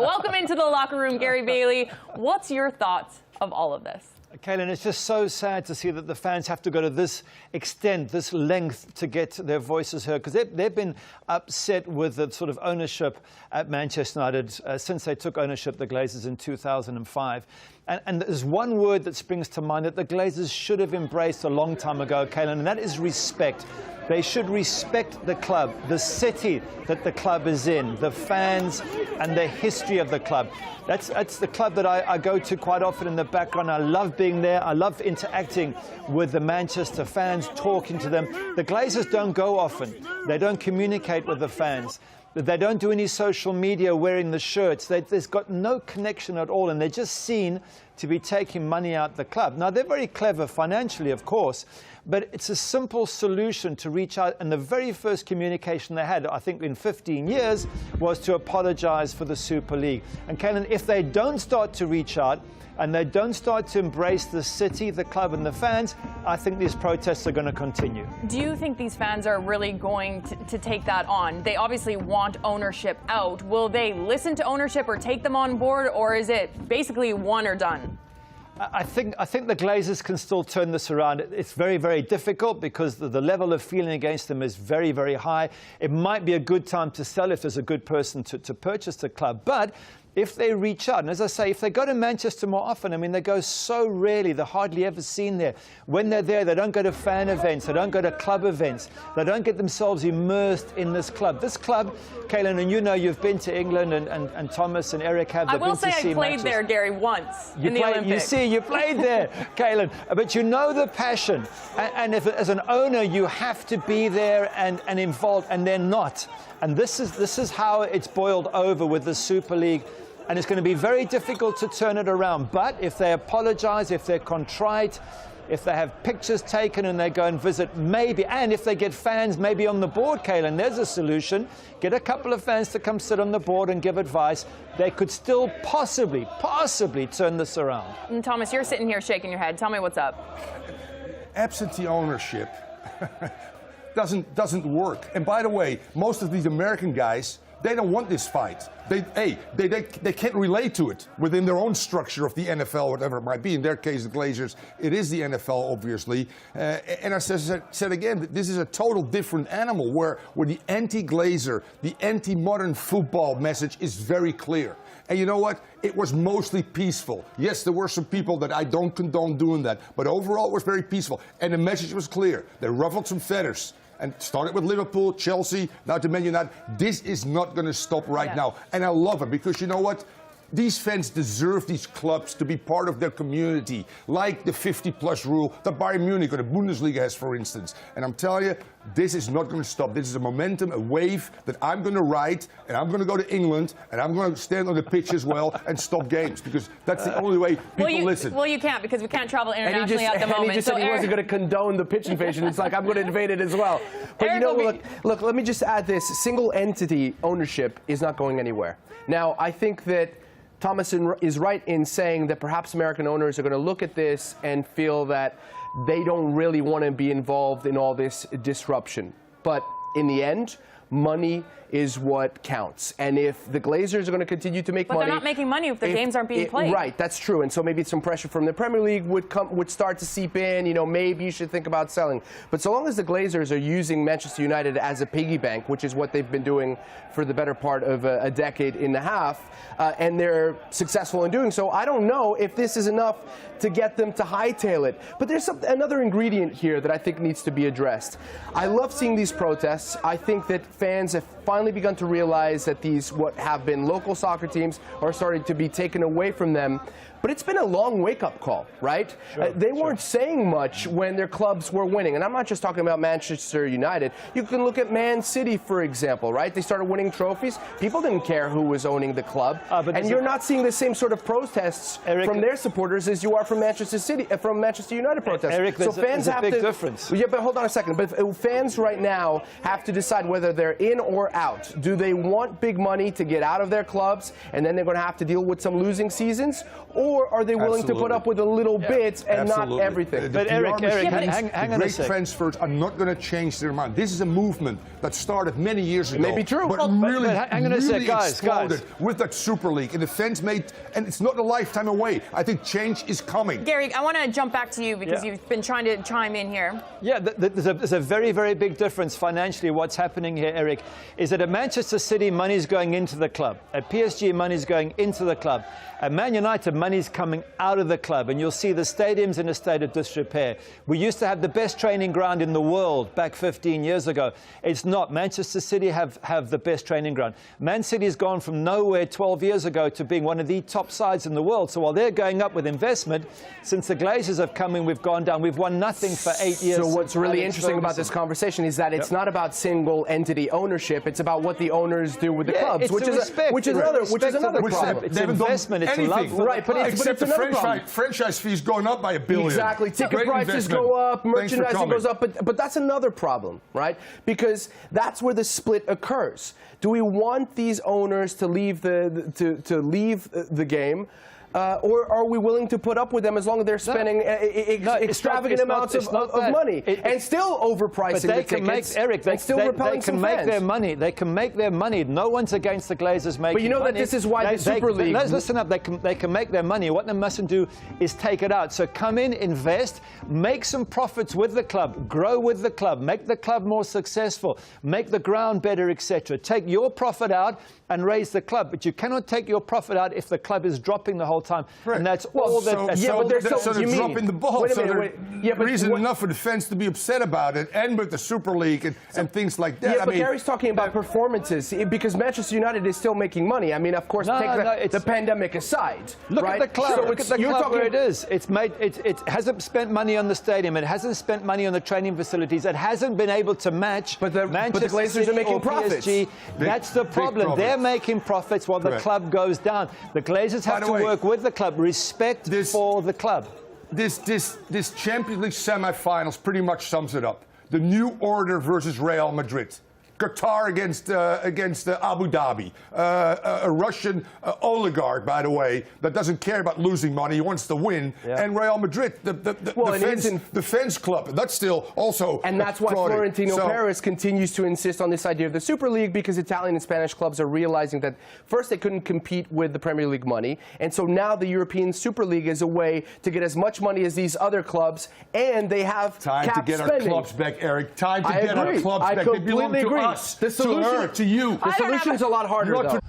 Welcome into the locker room, Gary Bailey. What's your thoughts of all of this? Kaylin, it's just so sad to see that the fans have to go to this extent, this length to get their voices heard, because they've been upset with the sort of ownership at Manchester United since they took ownership, the Glazers, in 2005. And there's one word that springs to mind that the Glazers should have embraced a long time ago, Kaylin, and that is respect. They should respect the club, the city that the club is in, the fans and the history of the club. That's the club that I go to quite often in the background. I love being there. I love interacting with the Manchester fans, talking to them. The Glazers don't go often. They don't communicate with the fans. They don't do any social media wearing the shirts. There's got no connection at all, and they're just seen to be taking money out the club. Now, they're very clever financially, of course, but it's a simple solution to reach out. And the very first communication they had, I think in 15 years, was to apologize for the Super League. And Kaylin, if they don't start to reach out, and they don't start to embrace the city, the club and the fans, I think these protests are going to continue. Do you think these fans are really going to take that on? They obviously want ownership out. Will they listen to ownership or take them on board, or is it basically one or done? I think the Glazers can still turn this around. It's very, very difficult because the level of feeling against them is very, very high. It might be a good time to sell if there's a good person to purchase the club. But if they reach out, and as I say, if they go to Manchester more often, I mean, they go so rarely, they're hardly ever seen there. When they're there, they don't go to fan events, they don't go to club events, they don't get themselves immersed in this club. This club, Kaylin, and you know you've been to England, and Thomas and Eric have. I will say I played there, Gary, once in the Olympics. You see, you played there, Kaylin, but you know the passion. And if, as an owner, you have to be there and involved, and they're not. And this is how it's boiled over with the Super League. And it's going to be very difficult to turn it around. But if they apologize, if they're contrite, if they have pictures taken and they go and visit, maybe, and if they get fans maybe on the board, Kaylin, there's a solution. Get a couple of fans to come sit on the board and give advice. They could still possibly turn this around. And Thomas, you're sitting here shaking your head. Tell me what's up. Absentee ownership doesn't work. And by the way, most of these American guys, they don't want this fight. They can't relate to it within their own structure of the NFL, whatever it might be. In their case, the Glazers, it is the NFL, obviously. And as I said again, this is a total different animal where the anti-Glazer, the anti-modern football message is very clear. And you know what? It was mostly peaceful. Yes, there were some people that I don't condone doing that, but overall it was very peaceful. And the message was clear. They ruffled some feathers. And started with Liverpool, Chelsea, now to Man Utd. This is not going to stop right now. And I love it because you know what? These fans deserve these clubs to be part of their community, like the 50-plus rule that Bayern Munich or the Bundesliga has, for instance. And I'm telling you, this is not going to stop. This is a momentum, a wave that I'm going to ride, and I'm going to go to England, and I'm going to stand on the pitch as well and stop games, because that's the only way people listen. Well, you can't, because we can't travel internationally at the moment. And he just said he wasn't going to condone the pitch invasion. It's like, I'm going to invade it as well. But you know, look, let me just add this. Single entity ownership is not going anywhere. Now, I think that Thomas is right in saying that perhaps American owners are going to look at this and feel that they don't really want to be involved in all this disruption. But in the end, money is what counts. And if the Glazers are going to continue to make money... But they're not making money if the games aren't being played. Right, that's true. And so maybe some pressure from the Premier League would start to seep in. You know, maybe you should think about selling. But so long as the Glazers are using Manchester United as a piggy bank, which is what they've been doing for the better part of a decade and a half, and they're successful in doing so, I don't know if this is enough to get them to hightail it. But there's another ingredient here that I think needs to be addressed. I love seeing these protests. I think that fans have finally begun to realize that these, what have been local soccer teams, are starting to be taken away from them. But it's been a long wake-up call, right? They weren't saying much when their clubs were winning. And I'm not just talking about Manchester United. You can look at Man City, for example, right? They started winning trophies. People didn't care who was owning the club. And you're not seeing the same sort of protests from their supporters as you are from Manchester City, from Manchester United protests. Eric, there's a big difference. Yeah, but hold on a second. But fans right now have to decide whether they're in or out? Do they want big money to get out of their clubs, and then they're going to have to deal with some losing seasons? Or are they willing to put up with a little bit and not everything? But Eric, hang on a great sec. transfers are not going to change their mind. This is a movement that started many years ago. It may be true. But really, hang on a sec, guys. with that Super League. And the fans made, and it's not a lifetime away. I think change is coming. Gary, I want to jump back to you because you've been trying to chime in here. Yeah, there's a very, very big difference financially. What's happening here, Eric, is that at Manchester City, money's going into the club. At PSG, money's going into the club. At Man United, money's coming out of the club. And you'll see the stadium's in a state of disrepair. We used to have the best training ground in the world back 15 years ago. It's not. Manchester City have the best training ground. Man City's gone from nowhere 12 years ago to being one of the top sides in the world. So while they're going up with investment, since the Glazers have come in, we've gone down. We've won nothing for 8 years. So what's really interesting about this conversation is that it's not about single entity ownership. It's about what the owners do with the clubs, which is another problem. It's investment. It's love. Right, but except it's the franchise fees going up by $1 billion. Exactly. Ticket prices go up, merchandising goes up, but that's another problem, right? Because that's where the split occurs. Do we want these owners to leave the game? Or are we willing to put up with them as long as they're spending extravagant amounts of money and still overpricing the tickets? They can make their money. They can make their money. No one's against the Glazers making money. But you know that this is why the Super League... Listen up. They can make their money. What they mustn't do is take it out. So come in, invest, make some profits with the club, grow with the club, make the club more successful, make the ground better, etc. Take your profit out and raise the club. But you cannot take your profit out if the club is dropping the whole time. Right. And that's all that. So they're dropping the ball. Reason enough for the fans to be upset about it, and with the Super League and things like that. Yeah, but Gary's talking about performances because Manchester United is still making money. I mean, of course, take the pandemic aside. Look right? at the club. So look at the club where it is. It hasn't spent money on the stadium. It hasn't spent money on the training facilities. It hasn't been able to match. But the Glazers are making profits. That's the problem. They're making profits while the club goes down. The Glazers have to work with the club. Respect for the club. This Champions League semi-finals pretty much sums it up. The New Order versus Real Madrid. Qatar against Abu Dhabi, a Russian oligarch, by the way, that doesn't care about losing money. He wants to win. Yeah. And Real Madrid, the fence club. That's still also. And that's why Florentino Perez continues to insist on this idea of the Super League, because Italian and Spanish clubs are realizing that first they couldn't compete with the Premier League money, and so now the European Super League is a way to get as much money as these other clubs, and they have time to get spending. Our clubs back, Eric. Time to get our clubs back. They belong to us, the solution, to her, to you. The solution's a lot harder, though.